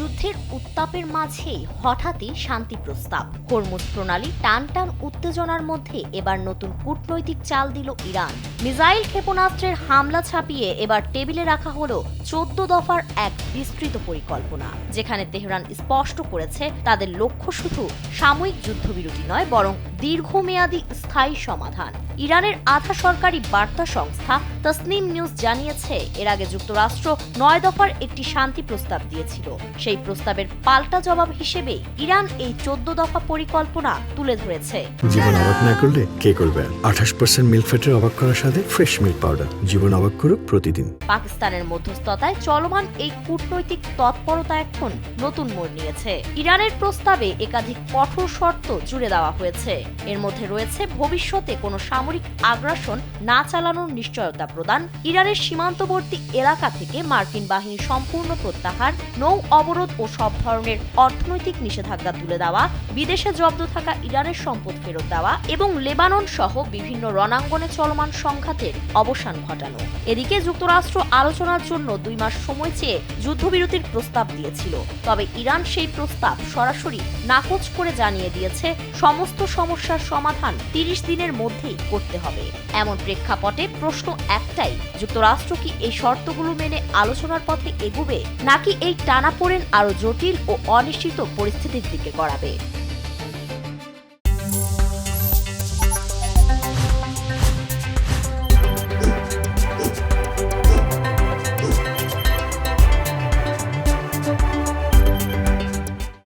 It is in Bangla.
যুদ্ধের উত্তাপের মাঝেই হঠাৎই শান্তি প্রস্তাব। হরমুজ প্রণালী টান টান উত্তেজনার মধ্যে এবার নতুন কূটনৈতিক চাল দিল ইরান। মিসাইল ক্ষেপণাস্ত্রের হামলা ছাপিয়ে এবার টেবিলে রাখা হলো 14 দফার এক বিস্তৃত পরিকল্পনা, যেখানে তেহরান স্পষ্ট করেছে তাদের লক্ষ্য শুধু সাময়িক যুদ্ধবিরতি নয়, বরং দীর্ঘমেয়াদী স্থায়ী সমাধান। ইরানের আধা সরকারি বার্তা সংস্থা তাসনিম নিউজ জানিয়েছে, এর আগে যুক্তরাষ্ট্র 9 দফার একটি শান্তি প্রস্তাব দিয়েছিল। সেই প্রস্তাবের পাল্টা জবাব হিসেবে ইরান এই 14 দফা পরিকল্পনা তুলে ধরেছে। জীবন অবাক না করলে কে করবে? 28% মিল্ক ফ্যাটের অবাক করার সাথে ফ্রেশ মিল্ক পাউডার। জীবন অবাক করুক প্রতিদিন। পাকিস্তানের মধ্যস্থতায় চলমান এই কূটনৈতিক তৎপরতা এখন নতুন মোড় নিয়েছে। ইরানের প্রস্তাবে একাধিক কঠোর শর্ত জুড়ে দেওয়া হয়েছে। এর মধ্যে রয়েছে ভবিষ্যতে কোনো সামরিক আগ্রাসন না চালানোর নিশ্চয়তা প্রদান, ইরানের সীমান্তবর্তী এলাকা থেকে মার্কিন বাহিনী সম্পূর্ণ প্রত্যাহার, নৌ অবরোধ ও সব ধরনের অর্থনৈতিক নিষেধাজ্ঞা তুলে দেওয়া, বিদেশে জব্দ থাকা ইরানের সম্পদ ফেরত দেওয়া এবং লেবানন সহ বিভিন্ন রণাঙ্গনে চলমান সংঘাতের অবসান ঘটানো। এদিকে যুক্তরাষ্ট্র আলোচনার জন্য 2 মাস সময় চেয়ে যুদ্ধবিরতির প্রস্তাব দিয়েছিল। তবে ইরান সেই প্রস্তাব সরাসরি নাকচ করে জানিয়ে দিয়েছে সমস্ত সমস্যার সমাধান 30 দিনের মধ্যেই করতে হবে। এমন প্রেক্ষাপটে প্রশ্ন একটাই, যুক্তরাষ্ট্র কি এই শর্তগুলো মেনে আলোচনার পথে এগুবে, নাকি এই টানাপোড়েন আরো জটিল ও অনিশ্চিত পরিস্থিতির দিকে গড়াবে?